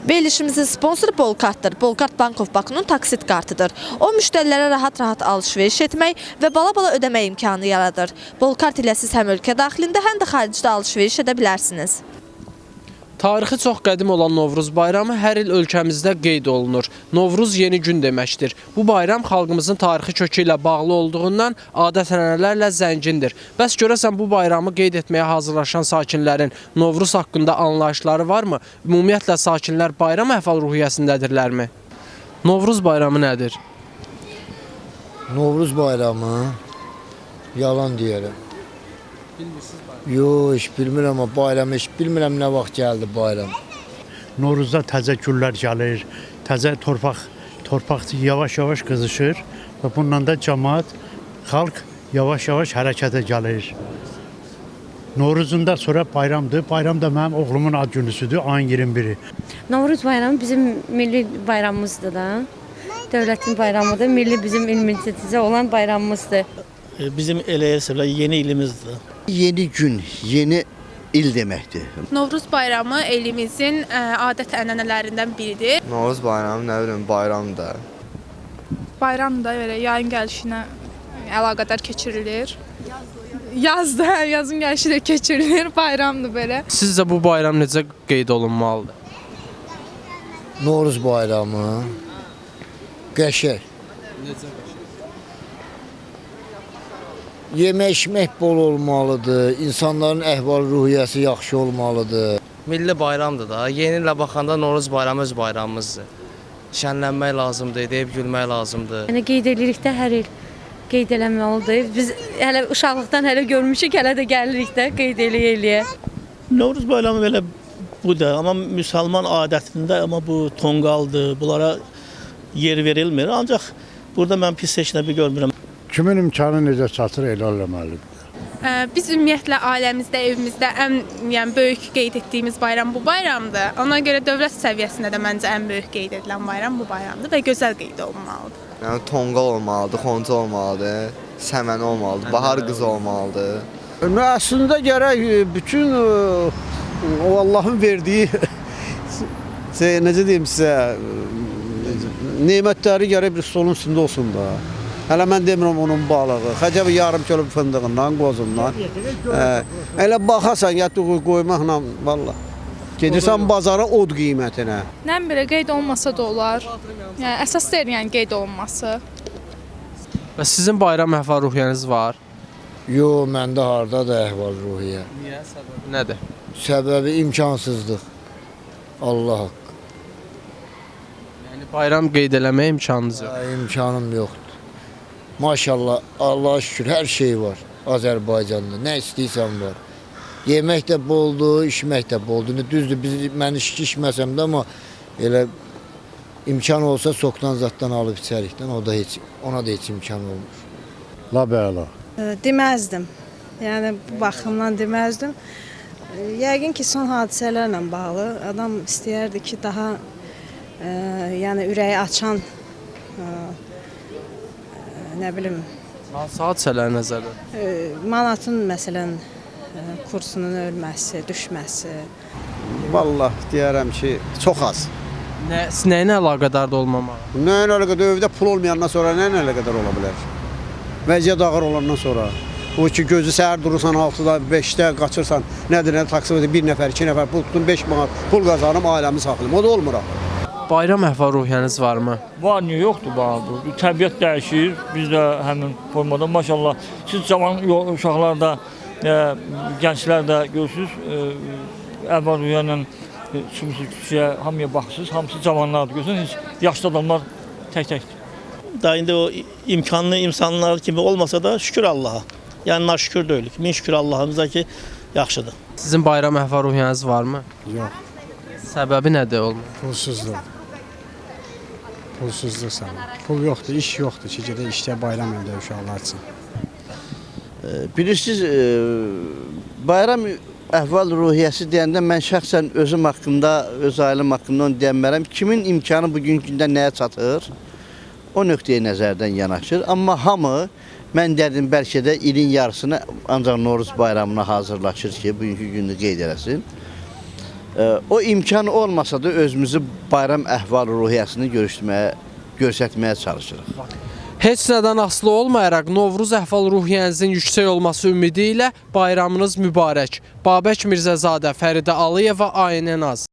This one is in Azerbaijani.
Verilişimizin sponsoru Bolkartdır. Bolkart Bankov Bakının taksit kartıdır. O müştərilərə rahat-rahat alış-veriş etmək və bala-bala ödəmə imkanı yaradır. Bolkart ilə siz həm ölkə daxilində, həm də xaricdə alış-veriş edə bilərsiniz. Tarixi çox qədim olan Novruz bayramı hər il ölkəmizdə qeyd olunur. Novruz yeni gün deməkdir. Bu bayram xalqımızın tarixi kökü ilə bağlı olduğundan adət-ənənələrlə zəngindir. Bəs görəsən bu bayramı qeyd etməyə hazırlaşan sakinlərin Novruz haqqında anlayışları varmı? Ümumiyyətlə sakinlər bayram əhval-ruhiyyəsindədirlərmi? Novruz bayramı nədir? Novruz bayramı yalan deyərəm. Bilmirsiniz bayram. Yox, heç bilmirəm amma bayram, heç bilmirəm nə vaxt gəldi bayram. Novruzda təzə güllər gəlir, təzə torpaq yavaş-yavaş qızışır və bundan da cəmaət, xalq yavaş-yavaş hərəkətə gəlir. Novruzundan sonra bayramdır. Bayram da mənim oğlumun ad günüsüdür, ayın 21-i. Novruz bayramı bizim milli bayramımızdır da. Dövlətin bayramıdır, milli bizim ilmincə olan bayramımızdır. Bizim elə hesabla yeni ilimizdir. Yeni gün, yeni il deməkdir. Novruz bayramı elimizin adət-ənənələrindən biridir. Novruz bayramı nə bilim bayramdır. Bayram da belə yayın gəlişinə əlaqədar keçirilir. Yazda, yazın gəlişi də keçirilir, bayramdır belə. Sizcə bu bayram necə qeyd olunmalıdır? Novruz bayramı qəşəng. Necə? Yemək-içmək bol olmalıdır, insanların əhval-ruhiyyəsi yaxşı olmalıdır. Milli bayramdır da. Yeni ilə baxanda Novruz bayramı öz bayramımızdır. Şənlənmək lazımdır, deyib gülmək lazımdır. Yəni qeyd edirik də hər il qeyd eləməlidir. Biz hələ uşaqlıqdan hələ görmüşük, hələ də gəlirik də qeyd eləyə. Novruz bayramı belə bu da, amma müsəlman adətində amma bu tonqaldır, bunlara yer verilmir. Ancaq burada mən pis heç nə bir görmürəm. Kimin imkanı necə çatır elə eləməlidir. Biz ümumiyyətlə ailəmizdə, evimizdə ən böyük qeyd etdiyimiz bayram bu bayramdır. Ona görə dövlət səviyyəsində də məncə ən böyük qeyd edilən bayram bu bayramdır və gözəl qeyd olunmalıdır. Yəni tonqal olmalıdır, xonca olmalıdır, səmən olmalıdır, bahar qızı olmalıdır. Əslində gərək bütün o Allahın verdiyi necə deyim sizə nemətləri gərək bir stolun üstündə olsun da. Hələ mən demirəm onun balığı, xəcəbi yarım kilo fındığından, qozundan. Elə baxarsan, yatdığı qoymaqla, valla. Gedirsən bazara od qiymətinə. Nə belə qeyd olmasa da olar. Yəni əsas deyil yəni qeyd olunması. Və sizin bayram əhval-ruhiyyəniz var? Yox, məndə hardadır əhval-ruhiyyə. Niyə? Səbəbi nədir? Səbəbi imkansızlıq. Allah haqqı. Yəni bayram qeyd eləməyə imkanınız yox. İmkanım yoxdur. Maşallah, Allah'a şükür hər şey var Azərbaycanda. Nə istəyirsən var. Yemək də boldur, içmək də boldur. Düzdür, mən içki içməsəm də, amma elə imkan olsa sokdan zatdan alıb içərikdən, ona da heç imkan olmur. La bəla. Deməzdim. Yəni bu baxımdan deməzdim. Yəqin ki, son hadisələrlə bağlı adam istəyərdi ki, daha yəni ürəyi açan nə bilim, Hansı hadisələr nəzərdə? manatın məsələn kursunun ölməsi, düşməsi. Vallah deyərəm ki, çox az. Nəyinə əlaqədardır olmamağa? Nəyinə əlaqədar, evdə pul olmayandan sonra nəyinə əlaqədar ola bilər? Vəziyyət ağır olandan sonra. O ki, gözü səhər durursan, 6-da, 5-də qaçırsan, nədir, taksi bir nəfər, 2 nəfər pul tutun, 5 manat pul qazanım, ailəmi saxlayım. O da olmur axı. Bayram əhval-ruhiyyəniz varmı? Var, niyə yoxdur bu? Təbiət dəyişir, biz də həmin formada maşallah. Siz cavan uşaqlar da, gənclər də görürsünüz, əhval-ruhiyyə ilə küçəyə hamıya baxırsınız, hamısı cavanlardır. Görürsünüz, yaşlı adamlar tək-təkdir. Da indi o imkanlı insanlar kimi olmasa da şükür Allaha. Yəni naşükür deyilik. Min şükür Allahımıza ki, yaxşıdır. Sizin bayram əhval-ruhiyyəniz varmı? Yox. Səbəbi nədir olmur? Pulsuzluq. Pulsuzluq səbəbi. Pul yoxdur, iş yoxdur ki, gedə işdə bayram evdə uşaqlar üçün. Bilirsiniz, bayram əhval-ruhiyyəsi deyəndə mən şəxsən özüm haqqında, öz ailəm haqqında onu deyənmərəm. Kimin imkanı bugünkü gündə nəyə çatır? O nöqteyi nəzərdən yanaşır. Amma hamı, mən derdim bəlkə də ilin yarısını ancaq Novruz bayramına hazırlaşır ki, bugünkü günü qeyd eləsin. O imkan olmasa da özümüzü bayram əhval-ruhiyyəsini göstərməyə çalışırıq. Heç nədən asılı olmayaraq Novruz əhval-ruhiyyənizin yüksək olması ümidi ilə bayramınız mübarək. Babək Mirzəzadə, Fəridə Alıyeva, ANN Az.